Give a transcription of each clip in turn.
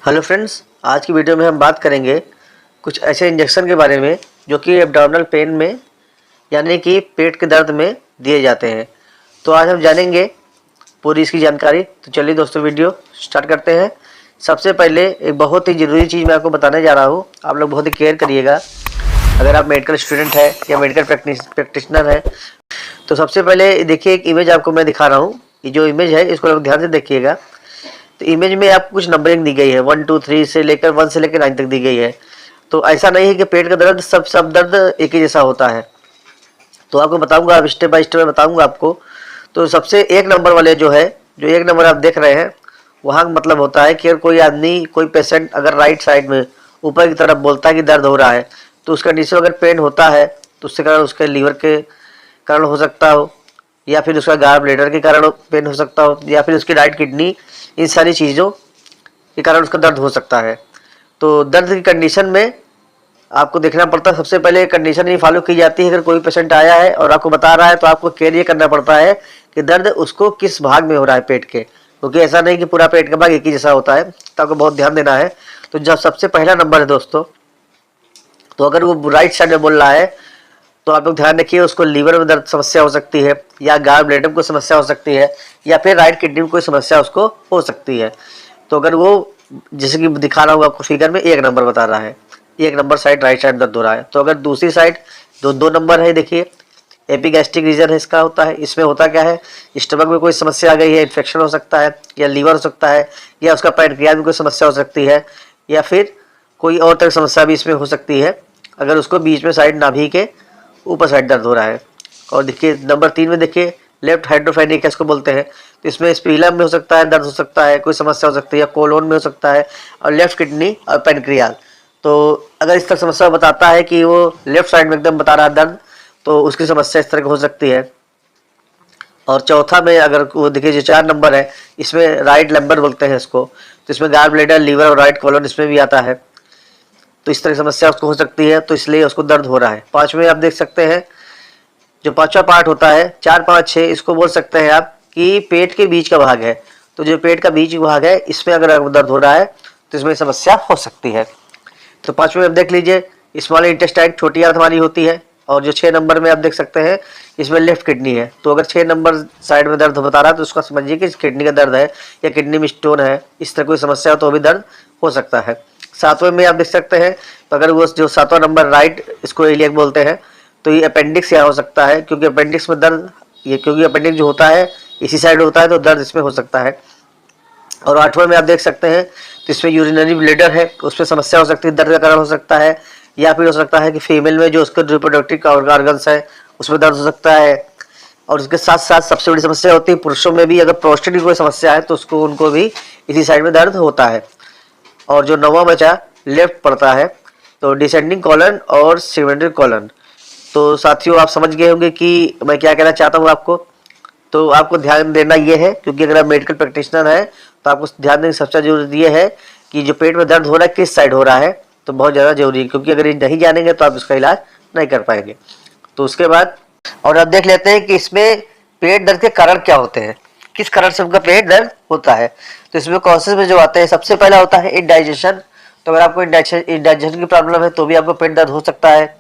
Hello friends, आज की video में हम बात करेंगे कुछ ऐसे इंजेक्शन के बारे में जो कि एब्डोमिनल पेन में यानी कि पेट के दर्द में दिए जाते हैं। तो आज हम जानेंगे पूरी इसकी जानकारी। तो चलिए दोस्तों, वीडियो स्टार्ट करते हैं। सबसे पहले एक बहुत ही ज़रूरी चीज़ मैं आपको बताने जा रहा हूँ, आप लोग बहुत ही केयर करिएगा। अगर आप मेडिकल स्टूडेंट है या मेडिकल प्रैक्टिशनर है तो सबसे पहले देखिए, एक इमेज आपको मैं दिखा रहा हूँ। ये जो इमेज है इसको लोग ध्यान से देखिएगा। तो इमेज में आपको कुछ नंबरिंग दी गई है, 1 2 3 से लेकर 1 से लेकर 9 तक दी गई है। तो ऐसा नहीं है कि पेट का दर्द सब दर्द एक ही जैसा होता है। तो आपको बताऊंगा, आप स्टेप बाय स्टेप बताऊंगा आपको। तो सबसे एक नंबर वाले जो है, जो एक नंबर आप देख रहे हैं, वहाँ का मतलब होता है कि अगर कोई आदमी, कोई पेशेंट अगर राइट साइड में ऊपर की तरफ बोलता है कि दर्द हो रहा है, तो उसका नीचे अगर पेन होता है तो उसके कारण उसके लीवर के कारण हो सकता हो, या फिर उसका गाल ब्लैडर के कारण पेन हो सकता हो, या फिर उसकी राइट किडनी, इन सारी चीज़ों के कारण उसका दर्द हो सकता है। तो दर्द की कंडीशन में आपको देखना पड़ता है। सबसे पहले कंडीशन ये फॉलो की जाती है, अगर कोई पेशेंट आया है और आपको बता रहा है तो आपको केयर ये करना पड़ता है कि दर्द उसको किस भाग में हो रहा है पेट के, क्योंकि ऐसा नहीं कि पूरा पेट का भाग एक ही जैसा होता है। तो आपको बहुत ध्यान देना है। तो जब सबसे पहला नंबर है दोस्तों, तो अगर वो राइट साइड में बोल रहा है तो आप लोग ध्यान रखिए, उसको लीवर में दर्द समस्या हो सकती है, या गाल ब्लैडर में कोई समस्या हो सकती है, या फिर राइट किडनी में कोई समस्या उसको हो सकती है। तो अगर वो, जैसे कि दिखा रहा हूँ आपको फिगर में, एक नंबर बता रहा है, एक नंबर साइड राइट साइड दर्द हो रहा है। तो अगर दूसरी साइड दो नंबर है, देखिए एपिगैस्ट्रिक रीजन है इसका होता है। इसमें होता क्या है, स्टमक में कोई समस्या आ गई है, इन्फेक्शन हो सकता है, या लीवर हो सकता है, या उसका पैनक्रियाज में कोई समस्या हो सकती है, या फिर कोई और तरह की समस्या भी इसमें हो सकती है अगर उसको बीच में साइड नाभि के ऊपर साइड दर्द हो रहा है। और देखिए नंबर 3 में देखिए लेफ्ट हाइड्रोफेनिक इसको बोलते हैं। तो इसमें स्पीलम में हो सकता है, दर्द हो सकता है, कोई समस्या हो सकती है, या कोलोन में हो सकता है, और लेफ्ट किडनी और पैनक्रियाज। तो अगर इस तरह समस्या बताता है कि वो लेफ्ट साइड में एकदम बता रहा है दर्द, तो उसकी समस्या इस तरह की हो सकती है। और चौथा में अगर वो देखिए, जो 4 नंबर है, इसमें राइट लंबर बोलते हैं इसको। तो इसमें गाल ब्लैडर, लीवर और राइट कोलोन इसमें भी आता है। तो इस तरह की समस्या उसको हो सकती है, तो इसलिए उसको दर्द हो रहा है। 5वें आप देख सकते हैं, जो 5वां पार्ट होता है, 4 5 6, इसको बोल सकते हैं आप कि पेट के बीच का भाग है। तो जो पेट का बीच भाग है, इसमें अगर दर्द हो रहा है तो इसमें समस्या हो सकती है। तो 5वें आप देख लीजिए, स्मॉल इंटेस्टाइन, छोटी आंत हमारी होती है। और जो 6 नंबर में आप देख सकते हैं, इसमें लेफ्ट किडनी है। तो अगर 6 नंबर साइड में दर्द बता रहा है तो उसका समझिए कि किडनी का दर्द है, या किडनी में स्टोन है, इस तरह कोई समस्या हो तो भी दर्द हो सकता है। 7वें में आप देख सकते हैं, तो अगर वो जो 7वां नंबर राइट, इसको इलियक बोलते हैं, तो ये अपेंडिक्स यहाँ हो सकता है, क्योंकि अपेंडिक्स में दर्द, ये क्योंकि अपेंडिक्स जो होता है इसी साइड होता है, तो दर्द इसमें हो सकता है। और 8वें में आप देख सकते हैं, तो इसमें यूरिनरी ब्लैडर है, उसमें समस्या हो सकती है, दर्द का कारण हो सकता है। या फिर हो सकता है कि फीमेल में जो उसके रिप्रोडक्टिव ऑर्गन्स है उसमें दर्द हो सकता है। और उसके साथ साथ सबसे बड़ी समस्या होती है पुरुषों में भी, अगर प्रोस्टेट की कोई समस्या है तो उसको, उनको भी इसी साइड में दर्द होता है। और जो 9वां बचा लेफ्ट पड़ता है, तो डिसेंडिंग कॉलन और सिमेट्रिक कॉलन। तो साथियों, आप समझ गए होंगे कि मैं क्या कहना चाहता हूँ आपको। तो आपको ध्यान देना ये है, क्योंकि अगर आप मेडिकल प्रैक्टिशनर है तो आपको ध्यान देने की सबसे जरूरी ये है कि जो पेट में दर्द हो रहा है किस साइड हो रहा है, तो बहुत ज़्यादा जरूरी है, क्योंकि अगर ये नहीं जानेंगे तो आप इसका इलाज नहीं कर पाएंगे। तो उसके बाद और अब देख लेते हैं कि इसमें पेट दर्द के कारण क्या होते हैं, किस कारण से उनका पेट दर्द होता है। तो इसमें कॉजेज में जो आते हैं, सबसे पहला होता है इंडाइजेशन। तो अगर आपको इंडाइजेशन की प्रॉब्लम है तो भी आपको पेट दर्द हो सकता है,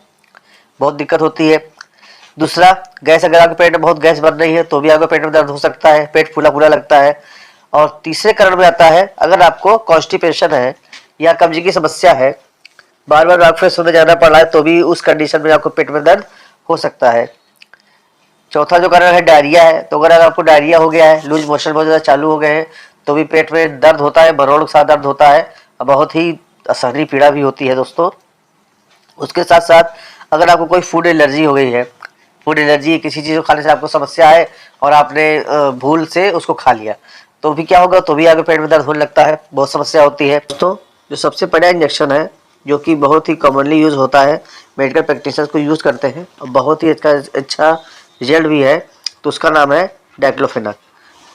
बहुत दिक्कत होती है। दूसरा, गैस, अगर आपके पेट में बहुत गैस बन रही है तो भी आपके पेट में दर्द हो सकता है, पेट फूला फूला लगता है। और तीसरे कारण में आता है, अगर आपको कॉन्स्टिपेशन है या कब्ज की समस्या है, बार बार डॉक्टर में जाना पड़ रहा है, तो भी उस कंडीशन में आपको पेट में दर्द हो सकता है। चौथा जो कारण है डायरिया है। तो अगर आपको डायरिया हो गया है, लूज मोशन बहुत ज़्यादा चालू हो गए हैं, तो भी पेट में दर्द होता है, भरोड़ के साथ दर्द होता है, और बहुत ही असहनीय पीड़ा भी होती है दोस्तों। उसके साथ साथ अगर आपको कोई फूड एलर्जी हो गई है, फूड एलर्जी, किसी चीज़ को खाने से आपको समस्या है और आपने भूल से उसको खा लिया, तो भी क्या होगा, तो भी आपके पेट में दर्द होने लगता है, बहुत समस्या होती है दोस्तों। जो सबसे बड़ा इंजेक्शन है, जो कि बहुत ही कॉमनली यूज़ होता है, मेडिकल प्रैक्टिशनर्स को यूज़ करते हैं और बहुत ही अच्छा रिजल्ट भी है, तो उसका नाम है डाइक्लोफेनाक।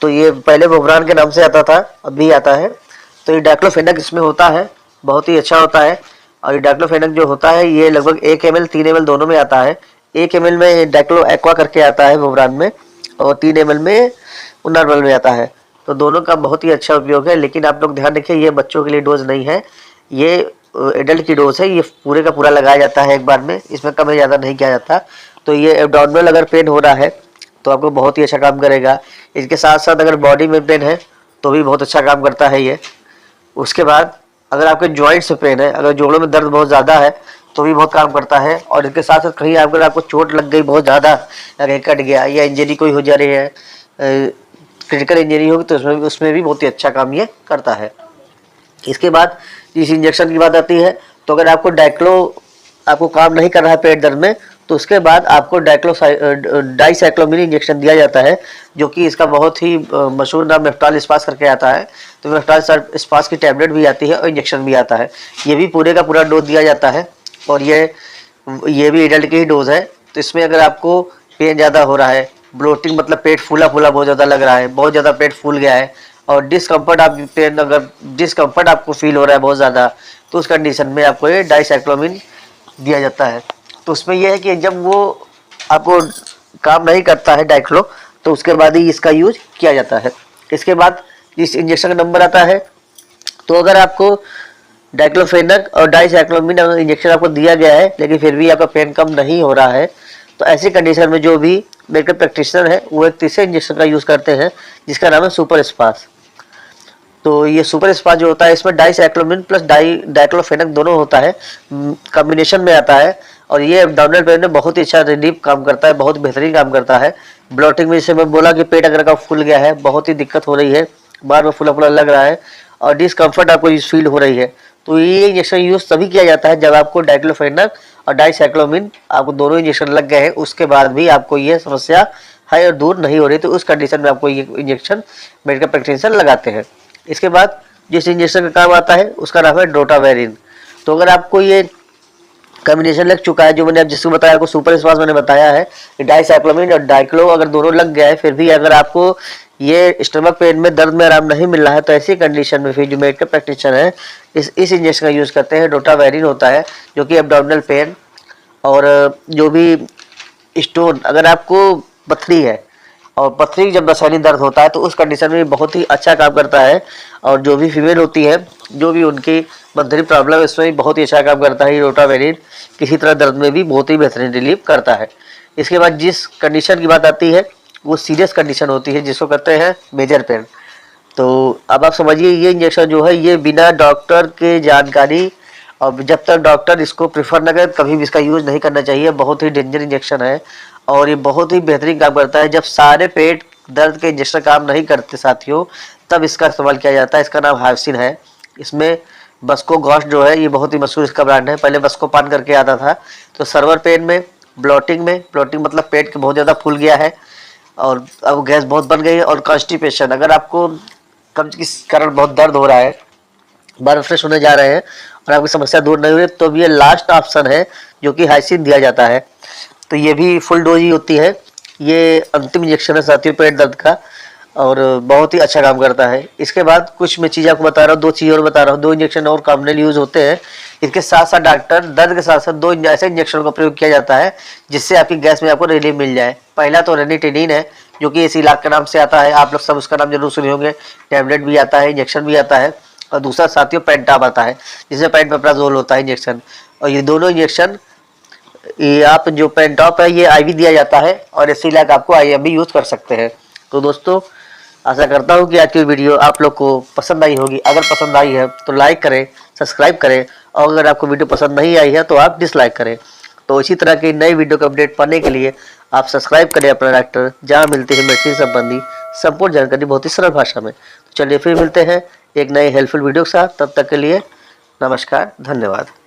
तो ये पहले वोब्रान के नाम से आता था, अब भी आता है। तो ये डाइक्लोफेनाक इसमें होता है, बहुत ही अच्छा होता है। और ये डाइक्लोफेनाक जो होता है, ये लगभग 1 ml 3 ml दोनों में आता है। 1 ml में डाइक्लो एक्वा करके आता है वोब्रान में, और 3 ml में नॉर्मल में आता है। तो दोनों का बहुत ही अच्छा उपयोग है। लेकिन आप लोग ध्यान रखिए, ये बच्चों के लिए डोज नहीं है, ये एडल्ट की डोज है। ये पूरे का पूरा लगाया जाता है एक बार में, इसमें कम या ज़्यादा नहीं किया जाता। तो ये एब्डोमिनल अगर पेन हो रहा है तो आपको बहुत ही अच्छा काम करेगा। इसके साथ साथ अगर बॉडी में पेन है तो भी बहुत अच्छा काम करता है ये। उसके बाद अगर आपके जॉइंट्स में पेन है, अगर जोड़ों में दर्द बहुत ज़्यादा है तो भी बहुत काम करता है। और इसके साथ साथ कहीं अगर आपको चोट लग गई बहुत ज़्यादा, या कहीं कट गया या इंजरी कोई हो जा रही है, क्रिटिकल इंजरी होगी, तो उसमें भी बहुत ही अच्छा काम ये करता है। इसके बाद इस इंजेक्शन की बात आती है, तो अगर आपको आपको काम नहीं कर रहा है पेट दर्द में, तो उसके बाद आपको डाइसाइक्लोमिन इंजेक्शन दिया जाता है, जो कि इसका बहुत ही मशहूर नाम मेफ्टाल स्पास करके आता है। तो मेफ्टाल स्पास की टैबलेट भी आती है और इंजेक्शन भी आता है। ये भी पूरे का पूरा डोज दिया जाता है, और ये भी एडल्ट की ही डोज है। तो इसमें अगर आपको पेन ज़्यादा हो रहा है, ब्लोटिंग मतलब पेट फूला फूला बहुत ज़्यादा लग रहा है, बहुत ज़्यादा पेट फूल गया है, और डिस्कम्फर्ट आपको फील हो रहा है बहुत ज़्यादा, तो उस कंडीशन में आपको ये डाइसाइक्लोमिन दिया जाता है। तो उसमें यह है कि जब वो आपको काम नहीं करता है डाइक्लो, तो उसके बाद ही इसका यूज किया जाता है। इसके बाद जिस इंजेक्शन का नंबर आता है, तो अगर आपको डाइक्लोफेनक और डाइसाइक्लोमिन इंजेक्शन आपको दिया गया है लेकिन फिर भी आपका पेन कम नहीं हो रहा है, तो ऐसी कंडीशन में जो भी मेडिकल प्रैक्टिशनर है वो एक तीसरे इंजेक्शन का यूज़ करते हैं, जिसका नाम है सुपर स्पास। तो ये सुपर स्पास जो होता है, इसमें डाइसाइक्लोमिन प्लस डाइक्लोफेनक दोनों होता है, कॉम्बिनेशन में आता है। और ये एब्डोमिनल पेन में बहुत ही अच्छा रिलीफ काम करता है, बहुत बेहतरीन काम करता है। ब्लोटिंग में, जैसे मैं बोला कि पेट अगर का फूल गया है, बहुत ही दिक्कत हो रही है, बार बार फूला फूला लग रहा है और डिस्कम्फर्ट आपको फील हो रही है, तो ये इंजेक्शन यूज़ तभी किया जाता है जब आपको डाइक्लोफेनक और डाइसाइक्लोमिन आपको दोनों इंजेक्शन लग गए हैं, उसके बाद भी आपको ये समस्या है और दूर नहीं हो रही, तो उस कंडीशन में आपको ये इंजेक्शन मेडिकल प्रैक्टिशनर लगाते हैं। इसके बाद जिस इंजेक्शन का काम आता है उसका नाम है रोटावेरिन। तो अगर आपको ये कॉम्बिनेशन लग चुका है, जो मैंने जिसको बताया, आपको सुपर स्पास मैंने बताया है, डाइसाइक्लोमिन और डाइक्लो अगर दोनों लग गया है, फिर भी अगर आपको ये स्टमक पेन में दर्द में आराम नहीं मिल रहा है, तो ऐसी कंडीशन में फिर जो मेडिकल प्रैक्टिशनर है इस इंजेक्शन का यूज़ करते हैं। रोटावेरिन होता है, जो कि एब्डोमिनल पेन और जो भी स्टोन, अगर आपको पथरी है और पथरी जब रसायनिक दर्द होता है, तो उस कंडीशन में बहुत ही अच्छा काम करता है। और जो भी फीमेल होती है, जो भी उनकी मंथली प्रॉब्लम है, इसमें भी बहुत ही अच्छा काम करता है रोटावेरिन। किसी तरह दर्द में भी बहुत ही बेहतरीन रिलीफ करता है। इसके बाद जिस कंडीशन की बात आती है, वो सीरियस कंडीशन होती है, जिसको कहते हैं मेजर पेन। तो अब आप समझिए, ये इंजेक्शन जो है, ये बिना डॉक्टर के जानकारी और जब तक डॉक्टर इसको प्रेफर न करे, कभी भी इसका यूज़ नहीं करना चाहिए। बहुत ही डेंजर इंजेक्शन है और ये बहुत ही बेहतरीन काम करता है। जब सारे पेट दर्द के इंजेक्शन काम नहीं करते साथियों, तब इसका इस्तेमाल किया जाता है। इसका नाम हाइवसिन है। इसमें बस्को घोस्ट जो है, ये बहुत ही मशहूर इसका ब्रांड है, पहले बस्को पान करके आता था। तो सर्वर पेन में, ब्लोटिंग मतलब पेट के बहुत ज़्यादा फूल गया है और अब गैस बहुत बन गई है, और कॉन्स्टिपेशन, अगर आपको कब्ज के कारण बहुत दर्द हो रहा है, बार फ्रेश होने जा रहे हैं और आपकी समस्या दूर नहीं हो रही, तो ये लास्ट ऑप्शन है जो कि हाइसिन दिया जाता है। तो ये भी फुल डोज ही होती है। ये अंतिम इंजेक्शन है साथियों पेट दर्द का, और बहुत ही अच्छा काम करता है। इसके बाद कुछ मैं चीज़ आपको बता रहा हूँ, दो चीज़ और बता रहा हूँ। दो इंजेक्शन और कॉमनली यूज होते हैं। इसके साथ साथ डॉक्टर दर्द के साथ साथ दो ऐसे इंजेक्शन का प्रयोग किया जाता है जिससे आपकी गैस में आपको रिलीफ मिल जाए। पहला तो रेनिटिनिन है, जो कि इसी इलाज के नाम से आता है, आप लोग सब उसका नाम जरूर सुने होंगे। टैबलेट भी आता है, इंजेक्शन भी आता है। और दूसरा साथियों पेंटाप आता है, जिसमें पेंटोप्राजोल होता है इंजेक्शन। और ये दोनों इंजेक्शन, ये आप जो पेंटॉप है, ये आईवी दिया जाता है, और इसी इलाज आपको आईएम भी यूज़ कर सकते हैं। तो दोस्तों, आशा करता हूँ कि आज की वीडियो आप लोग को पसंद आई होगी। अगर पसंद आई है तो लाइक करें, सब्सक्राइब करें, और अगर आपको वीडियो पसंद नहीं आई है तो आप डिसलाइक करें। तो इसी तरह की नई वीडियो का अपडेट पाने के लिए आप सब्सक्राइब करें अपना डॉक्टर, जहाँ मिलती है मेडिसिन संबंधी संपूर्ण जानकारी बहुत ही सरल भाषा में। तो चलिए फिर मिलते हैं एक नए हेल्पफुल वीडियो के साथ। तब तक के लिए नमस्कार, धन्यवाद।